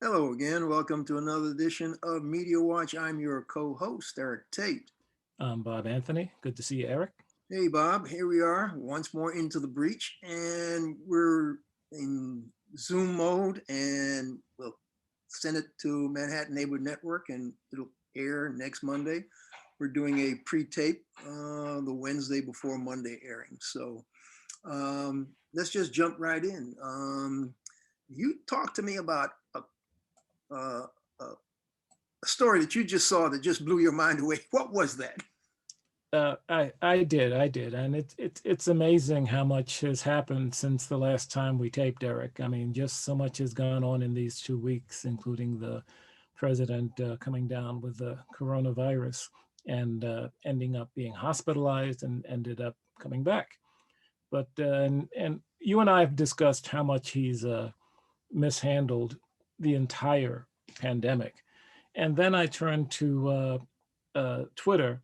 Hello again. Welcome to another edition of Media Watch. I'm your co-host, Eric Tate. I'm Bob Anthony. Good to see you, Eric. Hey, Bob. Here we are once more into the breach, and we're in Zoom mode, and we'll send it to Manhattan Neighborhood Network, and it'll air next Monday. We're doing a pre-tape the Wednesday before Monday airing. So let's just jump right in. You talked to me about uh, a story that you just saw that just blew your mind away. What was that? I did, and it's amazing how much has happened since the last time we taped, Eric. I mean, just so much has gone on in these 2 weeks, including the president coming down with the coronavirus and ending up being hospitalized and ended up coming back. But and you and I have discussed how much he's mishandled the entire pandemic. And then I turned to Twitter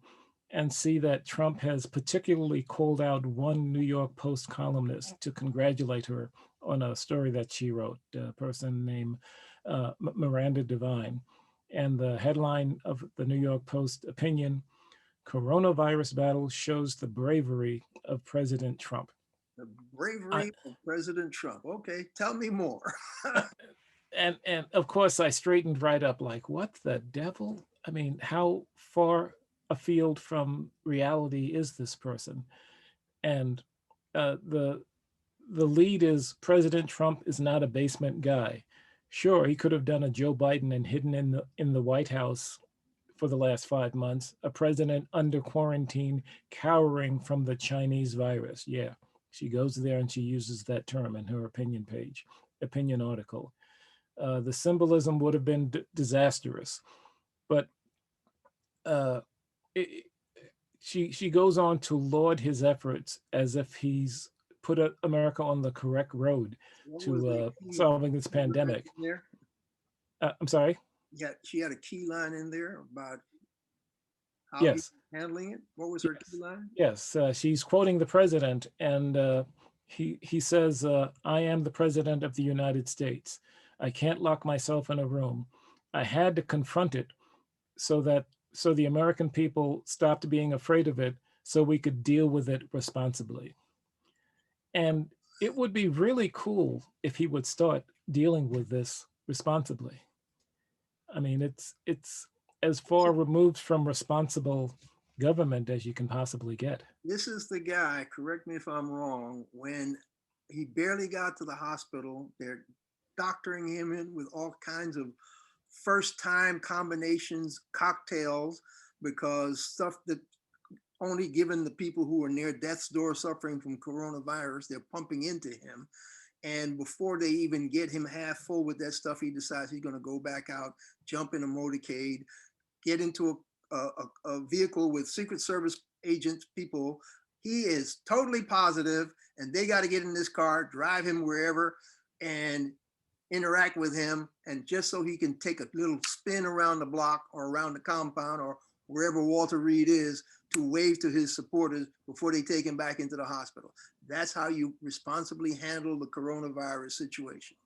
and see that Trump has particularly called out one New York Post columnist to congratulate her on a story that she wrote, a person named Miranda Devine. And the headline of the New York Post opinion, Coronavirus battle shows the bravery of President Trump. The I, bravery of President Trump. Okay, tell me more. and of course I straightened right up like, what the devil? I mean, how far afield from reality is this person? And the lead is President Trump is not a basement guy. Sure, he could have done a Joe Biden and hidden in the White House for the last 5 months, a president under quarantine, cowering from the Chinese virus. Yeah, she goes there and she uses that term in her opinion article. The symbolism would have been disastrous, but uh, it, she goes on to laud his efforts as if he's put America on the correct road What was to the key solving this line pandemic. in there? I'm sorry. Yeah, she had a key line in there about how he's Yes, handling it. What was her key line? yes. She's quoting the president, and he says, "I am the president of the United States. I can't lock myself in a room. I had to confront it so that so the American people stopped being afraid of it, so we could deal with it responsibly." And it would be really cool if he would start dealing with this responsibly. I mean, it's as far removed from responsible government as you can possibly get. This is the guy, correct me if I'm wrong, when he barely got to the hospital, they're doctoring him in with all kinds of first time combinations, cocktails, because stuff that only given the people who are near death's door suffering from coronavirus, they're pumping into him. And before they even get him half full with that stuff, he decides he's going to go back out, jump in a motorcade, get into a vehicle with Secret Service agents, people. He is totally positive, and they got to get in this car, drive him wherever, and interact with him, and just so he can take a little spin around the block or around the compound or wherever Walter Reed is to wave to his supporters before they take him back into the hospital. That's how you responsibly handle the coronavirus situation.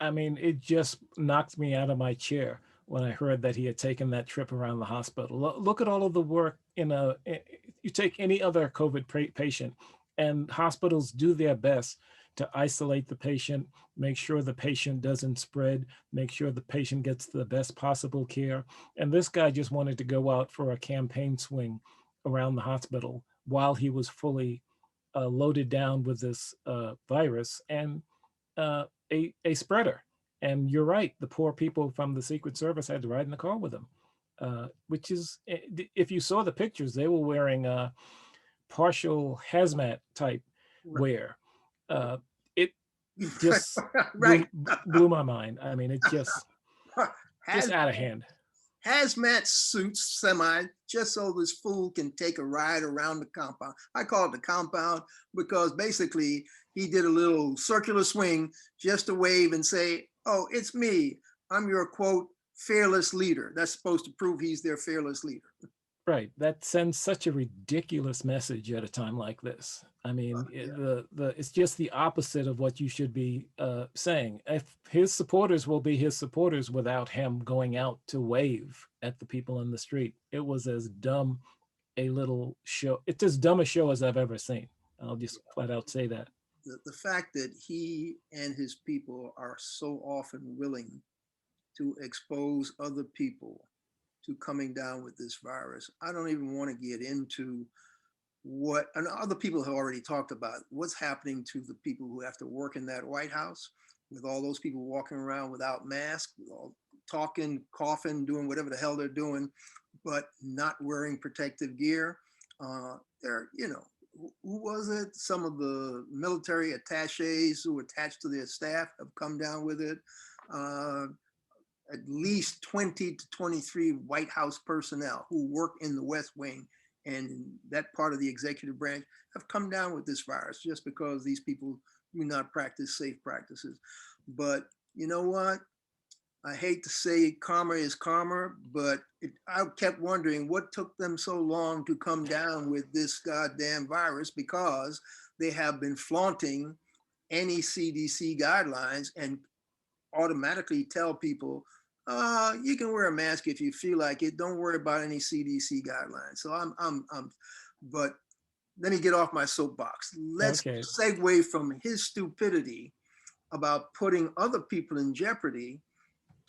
I mean, it just knocked me out of my chair when I heard that he had taken that trip around the hospital. Look at all of the work you take any other COVID patient, and hospitals do their best to isolate the patient, make sure the patient doesn't spread, make sure the patient gets the best possible care. And this guy just wanted to go out for a campaign swing around the hospital while he was fully loaded down with this virus and a spreader. And you're right, the poor people from the Secret Service had to ride in the car with him, which is, if you saw the pictures, they were wearing partial hazmat type wear. Uh, it just Right. blew my mind. I mean, it just Has out of hand. hazmat suits semi just so this fool can take a ride around the compound. I call it the compound because basically he did a little circular swing just to wave and say, oh, it's me. I'm your quote, fearless leader. That's supposed to prove he's their fearless leader. Right. That sends such a ridiculous message at a time like this. I mean, Yeah, it's just the opposite of what you should be saying. If his supporters will be his supporters without him going out to wave at the people in the street. It was as dumb a little show. It's as dumb a show as I've ever seen. I'll just flat out say that. the fact that he and his people are so often willing to expose other people to coming down with this virus. I don't even want to get into what, and other people have already talked about what's happening to the people who have to work in that White House with all those people walking around without masks, all talking, coughing, doing whatever the hell they're doing, but not wearing protective gear. They're, who was it? Some of the military attaches who attached to their staff have come down with it. At least 20 to 23 White House personnel who work in the West Wing and that part of the executive branch have come down with this virus just because these people do not practice safe practices. But you know what? I hate to say karma is karma, but I kept wondering what took them so long to come down with this goddamn virus, because they have been flaunting any CDC guidelines and automatically tell people, you can wear a mask if you feel like it. Don't worry about any CDC guidelines. So but let me get off my soapbox. Let's Okay. segue from his stupidity about putting other people in jeopardy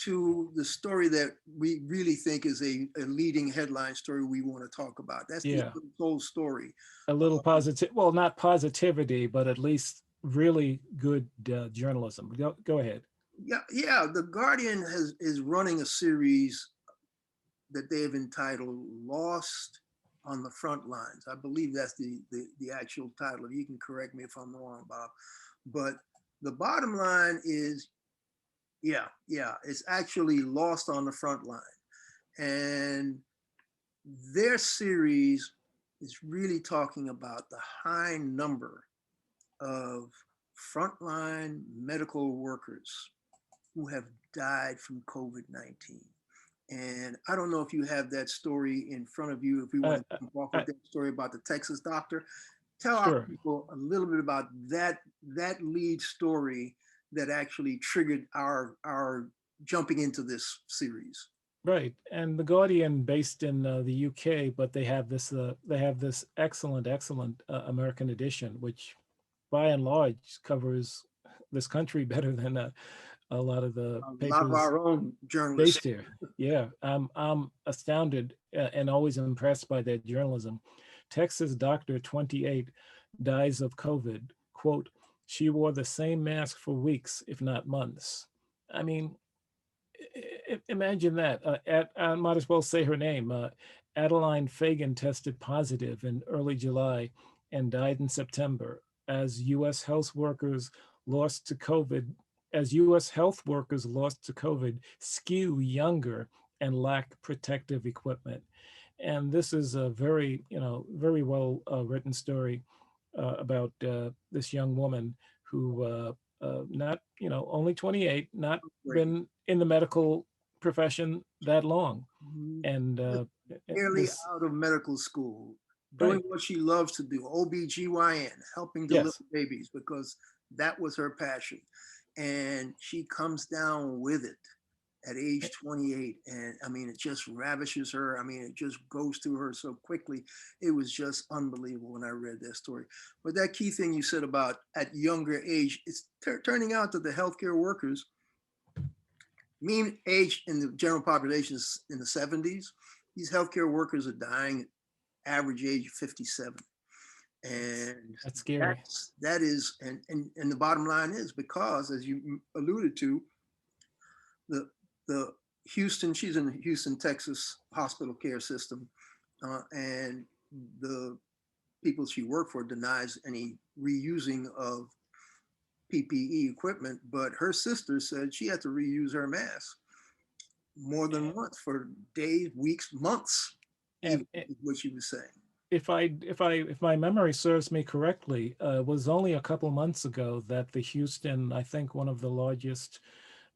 to the story that we really think is a leading headline story we want to talk about. That's the Yeah. whole story. A little positive, well, not positivity, but at least really good journalism. Go ahead. Yeah. The Guardian is running a series that they've entitled "Lost on the Front Lines." I believe that's the actual title. You can correct me if I'm wrong, Bob. But the bottom line is, it's actually "Lost on the Front Line," and their series is really talking about the high number of frontline medical workers who have died from COVID-19. And I don't know if you have that story in front of you, if we want to jump off with that story about the Texas doctor. Tell our people a little bit about that lead story that actually triggered our jumping into this series. Right, and the Guardian, based in the UK, but they have this excellent American edition, which by and large covers this country better than a lot of the A lot of papers our own journalists. based here. Yeah, I'm astounded and always impressed by their journalism. Texas doctor 28 dies of COVID. Quote, she wore the same mask for weeks, if not months. I mean, imagine that. I might as well say her name. Adeline Fagan tested positive in early July and died in September as U.S. health workers lost to COVID. As U.S. health workers lost to COVID, skew younger and lack protective equipment. And this is a very, very well written story about this young woman who not, only 28, not been in the medical profession that long. And Nearly this, out of medical school, doing right. what she loves to do, OBGYN, helping deliver Yes. babies, because that was her passion. And she comes down with it at age 28. And I mean, it just ravishes her. I mean, it just goes through her so quickly. It was just unbelievable when I read that story. But that key thing you said about at younger age, it's turning out that the healthcare workers, mean age in the general population is in the 70s. These healthcare workers are dying average age of 57. And That's scary. that is, and the bottom line is, because as you alluded to, the Houston, she's in the Houston, Texas hospital care system, and the people she worked for denies any reusing of PPE equipment, but her sister said she had to reuse her mask more than once for days, weeks, months, even, is what she was saying. If my memory serves me correctly, it was only a couple months ago that the Houston, I think one of the largest,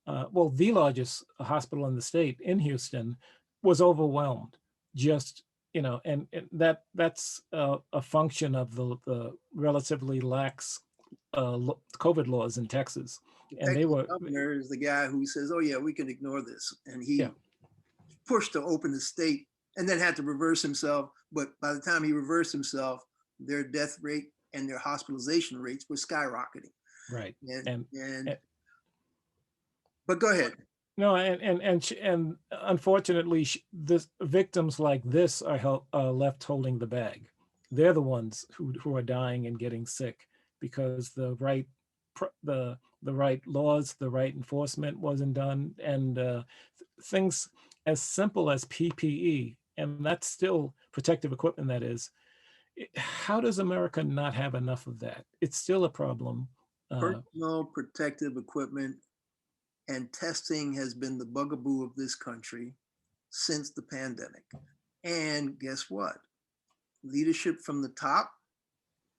the largest hospital in the state in Houston, was overwhelmed just and that's a function of the relatively lax COVID laws in Texas. The And they Texas were, governor is the guy who says, "Oh yeah, we can ignore this," and yeah, he pushed to open the state, and then had to reverse himself. But by the time he reversed himself, their death rate and their hospitalization rates were skyrocketing. right. And And, and and but go ahead. no, and unfortunately, this victims like this are left holding the bag. They're the ones who are dying and getting sick because the right laws, the right enforcement wasn't done, and things as simple as PPE, and that's still protective equipment. That is, how does America not have enough of that? It's still a problem. Personal protective equipment and testing has been the bugaboo of this country since the pandemic. And guess what? Leadership from the top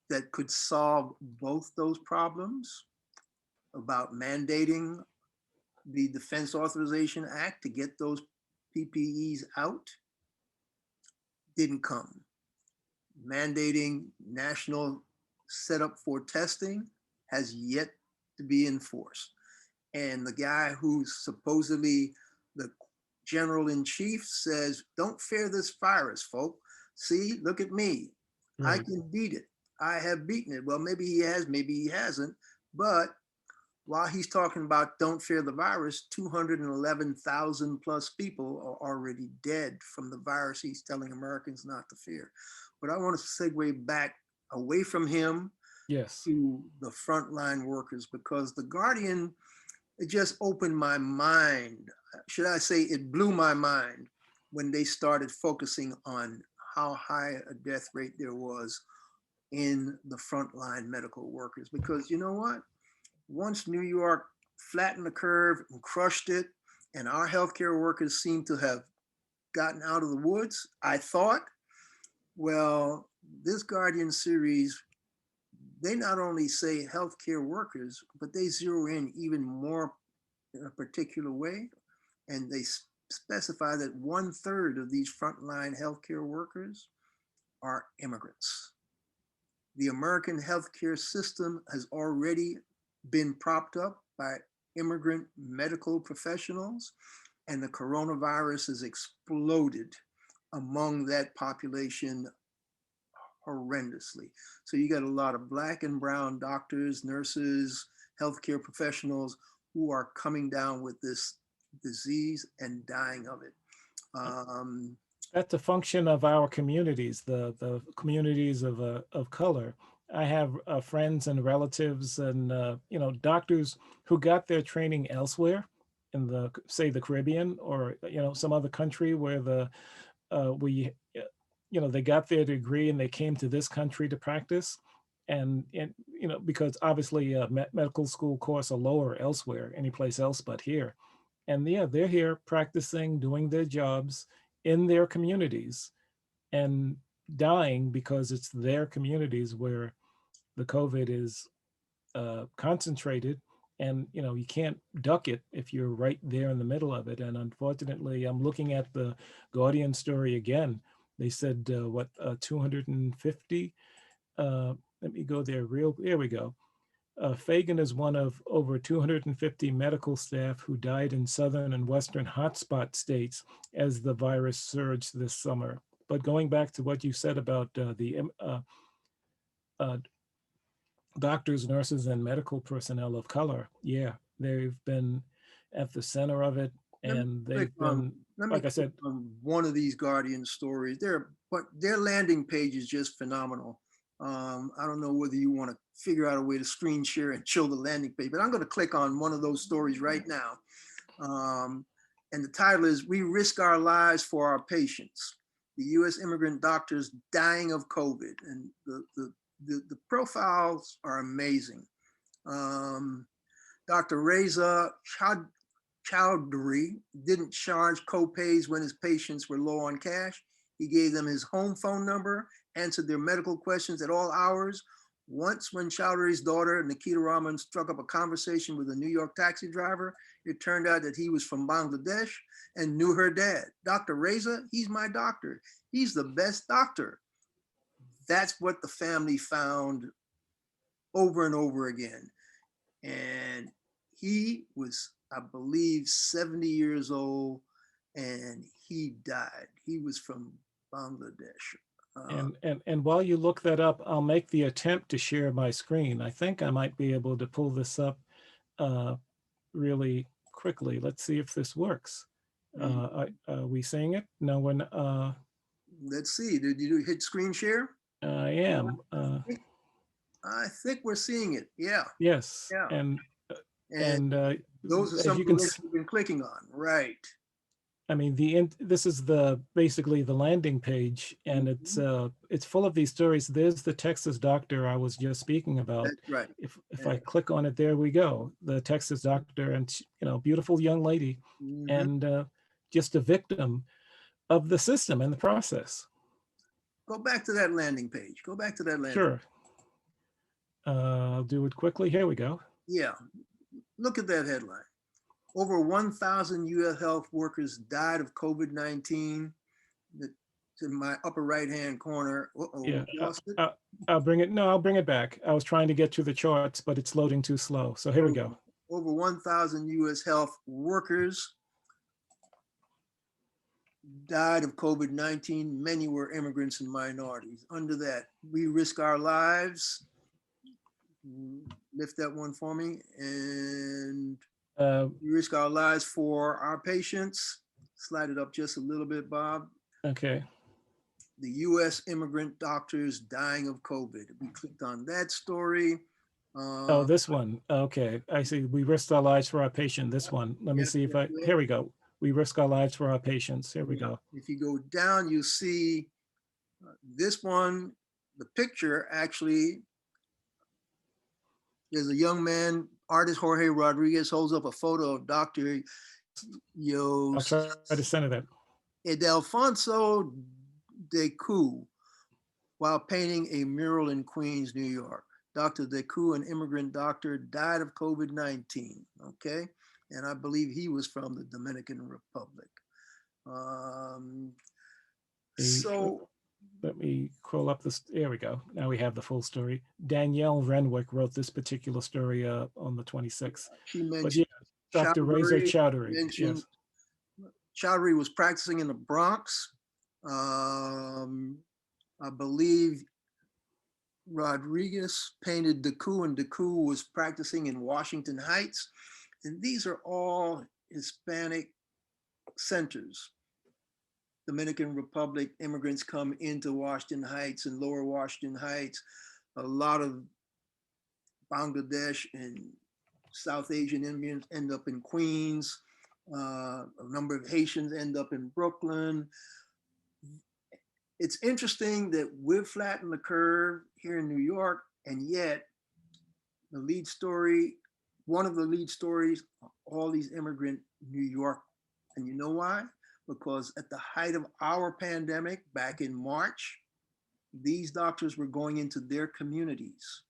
that could solve both those problems about mandating the Defense Authorization Act to get those PPEs out didn't come. Mandating national setup for testing has yet to be enforced. And the guy who's supposedly the general in chief says, "Don't fear this virus, folk. See, look at me. I Right. can beat it. I have beaten it." Well, maybe he has, maybe he hasn't. But while he's talking about don't fear the virus, 211,000 plus people are already dead from the virus he's telling Americans not to fear. But I want to segue back away from him Yes. to the frontline workers, because the Guardian, it just opened my mind. Should I say it blew my mind when they started focusing on how high a death rate there was in the frontline medical workers. Because you know what? Once New York flattened the curve and crushed it, and our healthcare workers seem to have gotten out of the woods, I thought, well, this Guardian series, they not only say healthcare workers, but they zero in even more in a particular way. And they specify that 1/3 of these frontline healthcare workers are immigrants. The American healthcare system has already been propped up by immigrant medical professionals, and the coronavirus has exploded among that population horrendously. So you got a lot of Black and brown doctors, nurses, healthcare professionals who are coming down with this disease and dying of it. Um, That's a function of our communities, the communities of color. I have friends and relatives and doctors who got their training elsewhere in the say the Caribbean or some other country where we they got their degree and they came to this country to practice, and because obviously medical school courses are lower elsewhere, anyplace else but here, and yeah, they're here practicing, doing their jobs in their communities and dying because it's their communities where the COVID is concentrated, and you can't duck it if you're right there in the middle of it. And unfortunately, I'm looking at the Guardian story again. They said 250. Let me go there. There we go. Fagan is one of over 250 medical staff who died in southern and western hotspot states as the virus surged this summer. But going back to what you said about the uh, doctors, nurses, and medical personnel of color, yeah, they've been at the center of it, let me and click they've on been, let me like I click said, on one of these Guardian stories. Their landing page is just phenomenal. I don't know whether you want to figure out a way to screen share and show the landing page, but I'm going to click on one of those stories right now. And the title is "We Risk Our Lives for Our Patients. The U.S. immigrant doctors dying of COVID." And the profiles are amazing. Dr. Reza Chowdhury didn't charge co-pays when his patients were low on cash. He gave them his home phone number, answered their medical questions at all hours, Once when Chowdhury's daughter, Nikita Raman, struck up a conversation with a New York taxi driver, it turned out that he was from Bangladesh and knew her dad. Dr. Reza, he's my doctor. He's the best doctor. That's what the family found over and over again. And he was, I believe, 70 years old and he died. He was from Bangladesh. And while you look that up, I'll make the attempt to share my screen. I think I might be able to pull this up really quickly. Let's see if this works. Are we seeing it? No one. Let's see. Did you hit screen share? I am. I think we're seeing it. Yeah. Yes. Yeah. And those are some of the links you've been clicking on, right? I mean, this is basically the landing page, and it's full of these stories. There's the Texas doctor I was just speaking about. That's right. If I click on it, there we go. The Texas doctor, and beautiful young lady, and just a victim of the system and the process. Go back to that landing page. Go back to that landing. Sure. I'll do it quickly. Here we go. Yeah. Look at that headline. Over 1,000 U.S. health workers died of COVID-19. It's in my upper right-hand corner. Yeah, I'll bring it. No, I'll bring it back. I was trying to get to the charts, but it's loading too slow. So here we go. Over 1,000 U.S. health workers died of COVID-19. Many were immigrants and minorities. Under that, we risk our lives. Lift that one for me. And we risk our lives for our patients. Slide it up just a little bit, Bob. Okay. The U.S. immigrant doctors dying of COVID. We clicked on that story. Oh, this one. Okay, I see. We risk our lives for our patient. This one. Let me see if here we go. We risk our lives for our patients. Here we go. If you go down, you see this one, the picture actually is a young man, artist Jorge Rodriguez holds up a photo of Dr. I'll try to center that. Edelfonso Deku while painting a mural in Queens, New York. Dr. Deku, an immigrant doctor, died of COVID-19, okay? And I believe he was from the Dominican Republic. So let me scroll up this. There we go. Now we have the full story. Danielle Renwick wrote this particular story on the 26th. She mentioned Dr. Reza Chowdhury. Yes. Chowdhury was practicing in the Bronx. I believe Rodriguez painted Deku, and Deku was practicing in Washington Heights. And these are all Hispanic centers. Dominican Republic immigrants come into Washington Heights and Lower Washington Heights. A lot of Bangladesh and South Asian immigrants end up in Queens. A number of Haitians end up in Brooklyn. It's interesting that we've flattened the curve here in New York, and yet the lead story, one of the lead stories, all these immigrant New York. And you know why? Because at the height of our pandemic back in March, these doctors were going into their communities,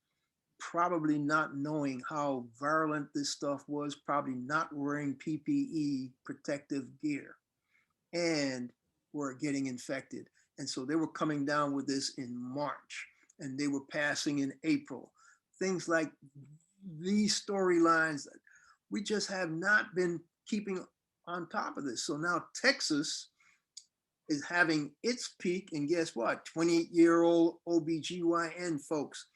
probably not knowing how virulent this stuff was, probably not wearing PPE protective gear, and were getting infected. And so they were coming down with this in March, and they were passing in April. Things like these storylines, we just have not been keeping on top of this. So now Texas is having its peak, and guess what? 28-year-old OBGYN folks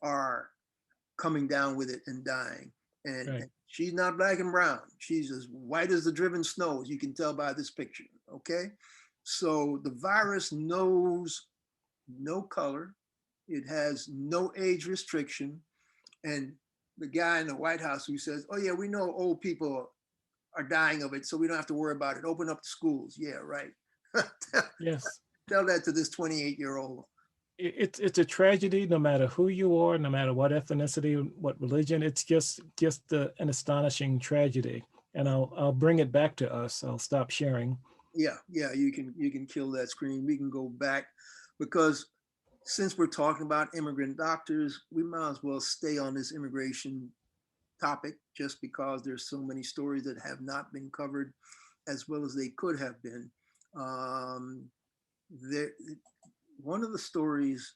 are coming down with it and dying. And she's not black and brown. She's as white as the driven snow, as you can tell by this picture, okay? So the virus knows no color. It has no age restriction. And the guy in the White House who says, oh yeah, we know old people are dying of it, so we don't have to worry about it. Open up the schools. Yeah, right. Yes. Tell that to this 28-year-old. It's a tragedy, no matter who you are, no matter what ethnicity, what religion. It's just an astonishing tragedy. And I'll bring it back to us. I'll stop sharing. Yeah, you can kill that screen. We can go back, because since we're talking about immigrant doctors, we might as well stay on this immigration topic just because there's so many stories that have not been covered as well as they could have been. Um, there, one of the stories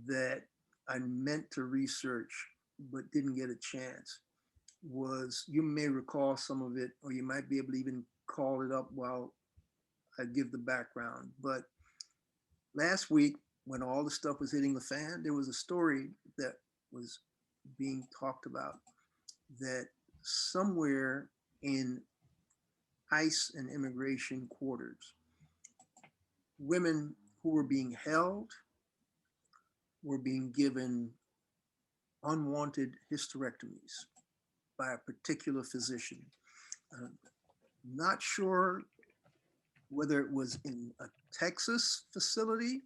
that I meant to research but didn't get a chance was, you may recall some of it, or you might be able to even call it up while I give the background. But last week, when all the stuff was hitting the fan, there was a story that was being talked about that somewhere in ICE and immigration quarters, women who were being held were being given unwanted hysterectomies by a particular physician. Uh, Not sure whether it was in a Texas facility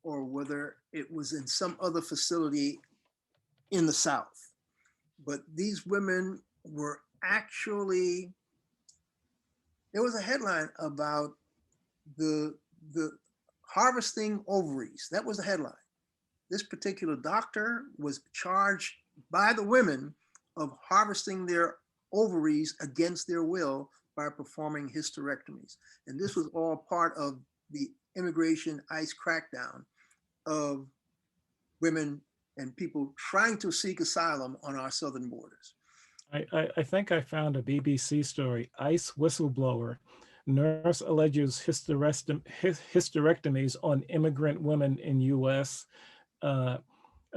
or whether it was in some other facility in the South. But these women were actually, there was a headline about the harvesting ovaries. That was the headline. This particular doctor was charged by the women of harvesting their ovaries against their will by performing hysterectomies. And this was all part of the immigration ICE crackdown of women and people trying to seek asylum on our southern borders. I think I found a BBC story. ICE whistleblower. Nurse alleges hysterectomies on immigrant women in U.S. A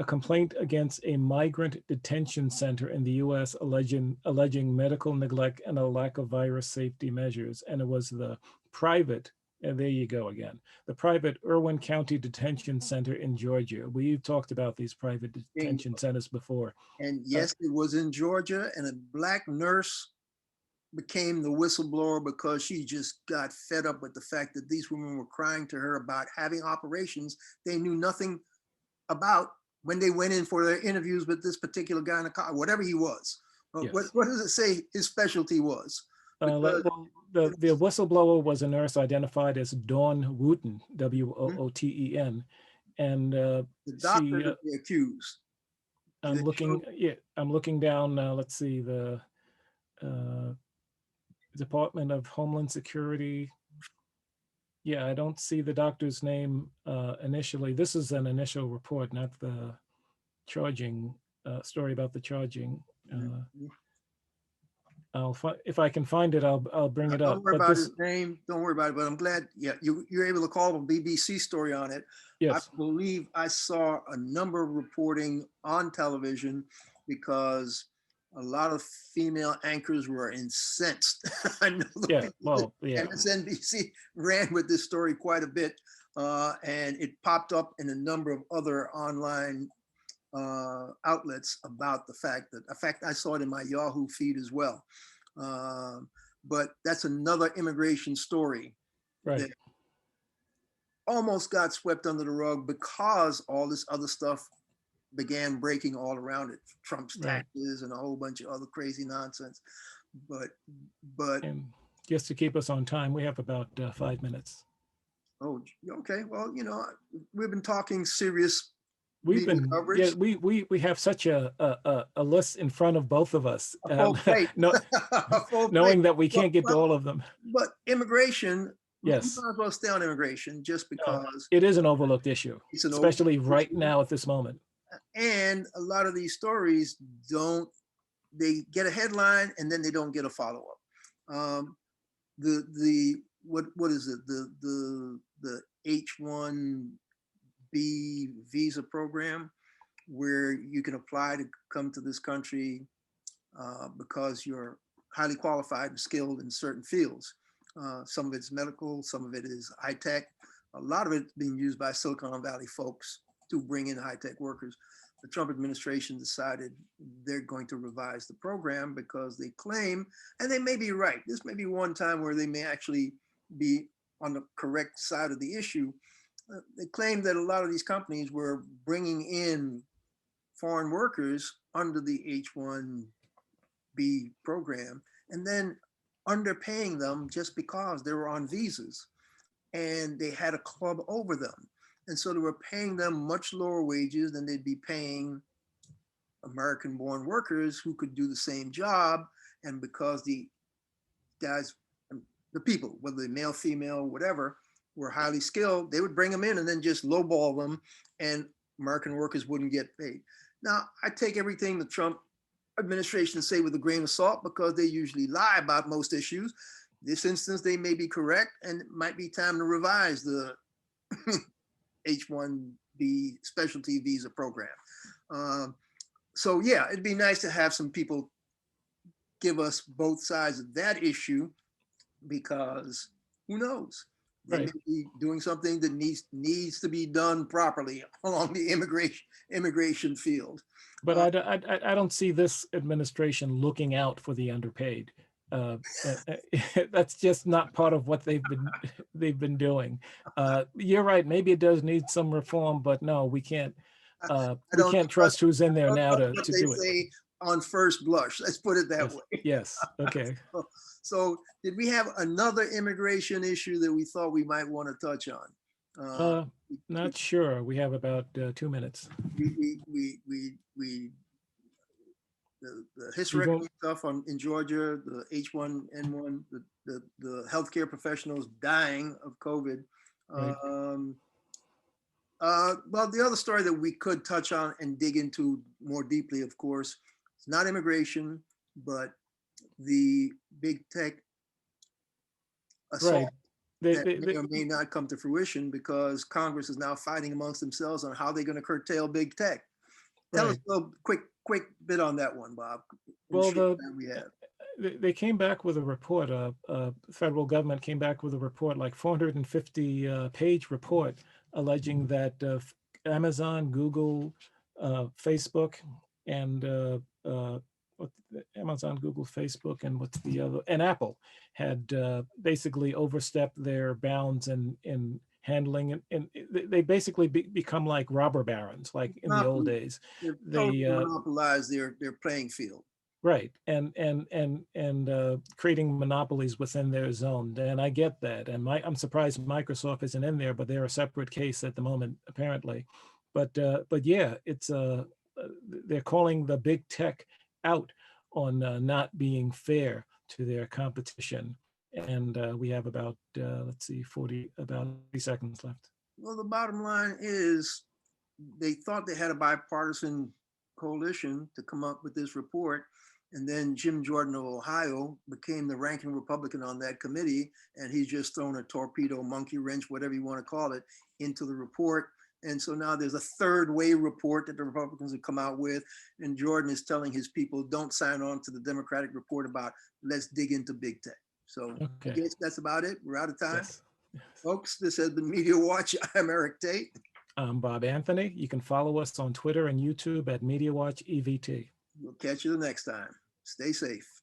complaint against a migrant detention center in the U.S. alleging medical neglect and a lack of virus safety measures. And it was the private, and there you go again, the private Irwin County Detention Center in Georgia. We've talked about these private detention centers before. And yes, it was in Georgia, and a Black nurse became the whistleblower because she just got fed up with the fact that these women were crying to her about having operations they knew nothing about when they went in for their interviews with this particular gynecologist, whatever he was. Yes. What does it say his specialty was? Well, the whistleblower was a nurse identified as Dawn Wooten, Wooten, and the doctor that they accused. I'm looking down. Let's see, the Department of Homeland Security. Yeah, I don't see the doctor's name initially. This is an initial report, not the charging story about the charging. If I can find it, I'll bring it up. Don't worry about his name. Don't worry about it. But I'm glad, yeah, you're able to call a BBC story on it. Yes. I believe I saw a number of reporting on television because a lot of female anchors were incensed. I know MSNBC ran with this story quite a bit, and it popped up in a number of other online outlets about the fact that, in fact, I saw it in my Yahoo feed as well. But that's another immigration story that almost got swept under the rug because all this other stuff began breaking all around it. Trump's taxes and a whole bunch of other crazy nonsense. But and just to keep us on time, we have about 5 minutes. Oh, okay. Well, we've been talking serious. We have such a list in front of both of us, knowing that we can't get to all of them. But immigration, yes, we might as well stay on immigration just because it is an overlooked issue, especially right now at this moment. And a lot of these stories they get a headline and then they don't get a follow-up. What is it? The H-1B visa program, where you can apply to come to this country because you're highly qualified and skilled in certain fields. Some of it's medical, some of it is high tech. A lot of it's being used by Silicon Valley folks to bring in high tech workers. The Trump administration decided they're going to revise the program because they claim, and they may be right, this may be one time where they may actually be on the correct side of the issue. They claim that a lot of these companies were bringing in foreign workers under the H-1B program and then underpaying them just because they were on visas and they had a club over them. And so they were paying them much lower wages than they'd be paying American-born workers who could do the same job. And because the guys, the people, whether they're male, female, whatever, were highly skilled, they would bring them in and then just lowball them, and American workers wouldn't get paid. Now, I take everything the Trump administration say with a grain of salt, because they usually lie about most issues. This instance, they may be correct, and it might be time to revise the H-1B specialty visa program. So yeah, it'd be nice to have some people give us both sides of that issue, because who knows? They Right. may be doing something that needs to be done properly along the immigration field. But I don't see this administration looking out for the underpaid. That's just not part of what they've been doing. You're right. Maybe it does need some reform, but no, we can't trust who's in there now to what do they it. say on first blush. Let's put it that Yes. way. Yes. Okay. So did we have another immigration issue that we thought we might want to touch on? Not sure. We have about 2 minutes. The hysterectomy stuff in Georgia, the H1N1, the healthcare professionals dying of COVID. Right. Well, the other story that we could touch on and dig into more deeply, of course, it's not immigration, but the big tech assault that may or may not come to fruition, because Congress is now fighting amongst themselves on how they're going to curtail big tech. Tell us a little quick bit on that one, Bob. Well, they came back with a report. Federal government came back with a report, like 450-page report, alleging that Amazon, Google, Facebook, and Amazon, Google, Facebook, and what's the other? And Apple had basically overstepped their bounds in handling, and they basically become like robber barons, like in the old days. They monopolize their playing field. Right, and creating monopolies within their zone, and I get that. And I'm surprised Microsoft isn't in there, but they're a separate case at the moment, apparently. But yeah, it's they're calling the big tech out on not being fair to their competition. And we have about let's see, about 30 seconds left. Well, the bottom line is they thought they had a bipartisan coalition to come up with this report. And then Jim Jordan of Ohio became the ranking Republican on that committee, and he's just thrown a torpedo, monkey wrench, whatever you want to call it, into the report. And so now there's a third way report that the Republicans have come out with, and Jordan is telling his people, don't sign on to the Democratic report about let's dig into big tech. So I guess that's about it. We're out of time. Yes. Folks, this has been Media Watch. I'm Eric Tait. I'm Bob Anthony. You can follow us on Twitter and YouTube at Media Watch EVT. We'll catch you the next time. Stay safe.